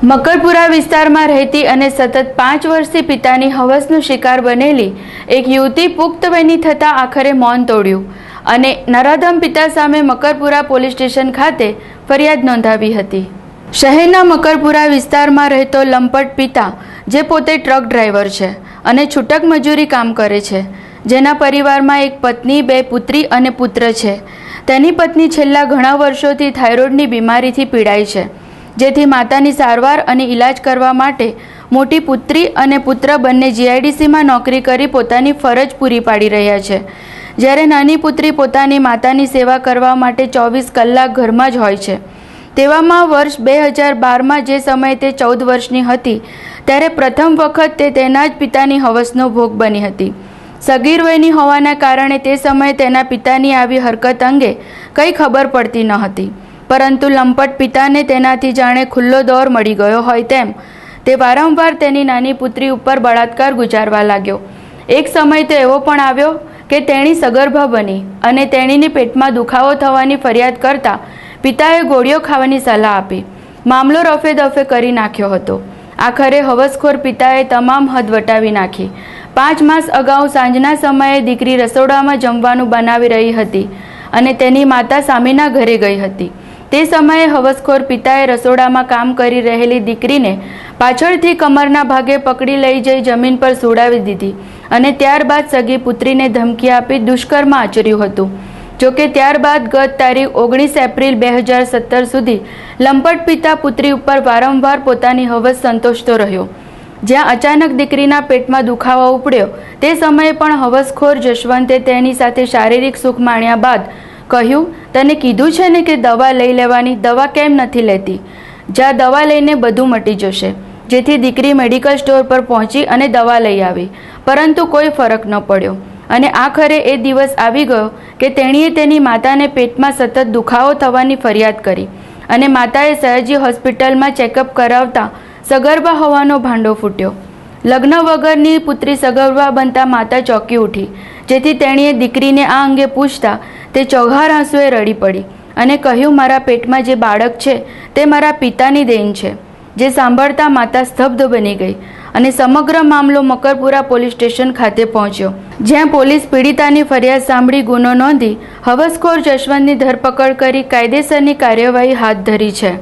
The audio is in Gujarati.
મકરપુરા વિસ્તારમાં રહેતી અને સતત 5 વર્ષથી પિતાની હવસનો શિકાર બનેલી એક યુવતી પુખ્ત વયની થતાં આખરે મૌન તોડ્યું અને નરાધમ પિતા સામે મકરપુરા પોલીસ સ્ટેશન ખાતે ફરિયાદ નોંધાવી હતી। શહેરના મકરપુરા વિસ્તારમાં રહેતો લંપટ પિતા જે પોતે ટ્રક ડ્રાઈવર છે અને છૂટક મજૂરી કામ કરે છે, જેના પરિવારમાં એક પત્ની, 2 પુત્રી અને પુત્ર છે। તેની પત્ની છેલ્લા ઘણા વર્ષોથી થાઇરોઇડની બીમારીથી પીડાય છે, જેથી માતાની સારવાર અને ઇલાજ કરવા માટે મોટી પુત્રી અને પુત્ર બંને જીઆઈડીસીમાં નોકરી કરી પોતાની ફરજ પૂરી પાડી રહ્યા છે, જ્યારે નાની પુત્રી પોતાની માતાની સેવા કરવા માટે 24 કલાક ઘરમાં જ હોય છે। તેવામાં વર્ષ 2012માં જે સમયે તે 14 વર્ષની હતી ત્યારે પ્રથમ વખત તે તેના જ પિતાની હવસનો ભોગ બની હતી। સગીર વયની હોવાના કારણે તે સમયે તેના પિતાની આવી હરકત અંગે કંઈ ખબર પડતી ન હતી, પરંતુ લંપટ પિતાને તેનાથી જાણે ખુલ્લો દોર મળી ગયો હોય તેમ તે વારંવાર તેની નાની પુત્રી ઉપર બળાત્કાર ગુજારવા લાગ્યો। એક સમય તો એવો પણ આવ્યો કે તેણી સગર્ભા બની અને તેણીને પેટમાં દુખાવો થવાની ફરિયાદ કરતા પિતાએ ગોળીઓ ખાવાની સલાહ આપી। મામલો રફે દફે કરી નાખ્યો હતો। આખરે હવસખોર પિતાએ તમામ હદ વટાવી નાખી। 5 માસ અગાઉ સાંજના સમયે દીકરી રસોડામાં જમવાનું બનાવી રહી હતી અને તેની માતા સામેના ઘરે ગઈ હતી। તે સમયે હવસખોર પિતાએ રસોડામાં કામ કરી રહેલી દીકરીને પાછળથી કમરના ભાગે પકડી લઈ જઈ જમીન પર સુડાવી દીધી અને ત્યારબાદ સગી પુત્રીને ધમકી આપી દુષ્કર્મ આચર્યું હતું। જોકે ત્યારબાદ ગત તારીખ 19 એપ્રિલ 2017 સુધી લંપટ પિતા પુત્રી ઉપર વારંવાર પોતાની હવસ સંતોષતો રહ્યો। જ્યાં અચાનક દીકરીના પેટમાં દુખાવો ઉપડ્યો તે સમયે પણ હવસખોર જશવંતે તેની સાથે શારીરિક સુખ માણ્યા બાદ કહ્યું, તને કીધું છે ને કે દવા લઈ લેવાની, દવા કેમ નથી લેતી? જ્યાં દવા લઈને બધું મટી જશે। જેથી દીકરી મેડિકલ સ્ટોર પર પહોંચી અને દવા લઈ આવી, પરંતુ કોઈ ફરક ન પડ્યો અને આખરે એ દિવસ આવી ગયો કે તેણીએ તેની માતાને પેટમાં સતત દુખાવો થવાની ફરિયાદ કરી અને માતાએ સયાજી હોસ્પિટલમાં ચેકઅપ કરાવતા સગર્ભા હોવાનો ભાંડો ફૂટ્યો। લગ્ન વગરની પુત્રી સગર્ભા બનતા માતા ચોંકી ઉઠી, જેથી તેણીએ દીકરીને આ અંગે પૂછતા તે ચોઘાર આંસુએ રડી પડી અને કહ્યું, મારા પેટમાં જે બાળક છે તે મારા પિતાની દેન છે। જે સાંભળતા માતા સ્તબ્ધ બની ગઈ અને સમગ્ર મામલો મકરપુરા પોલીસ સ્ટેશન ખાતે પહોંચ્યો, જ્યાં પોલીસ પીડિતાની ફરિયાદ સાંભળી ગુનો નોંધી હવસખોર જશવંતની ધરપકડ કરી કાયદેસરની કાર્યવાહી હાથ ધરી છે।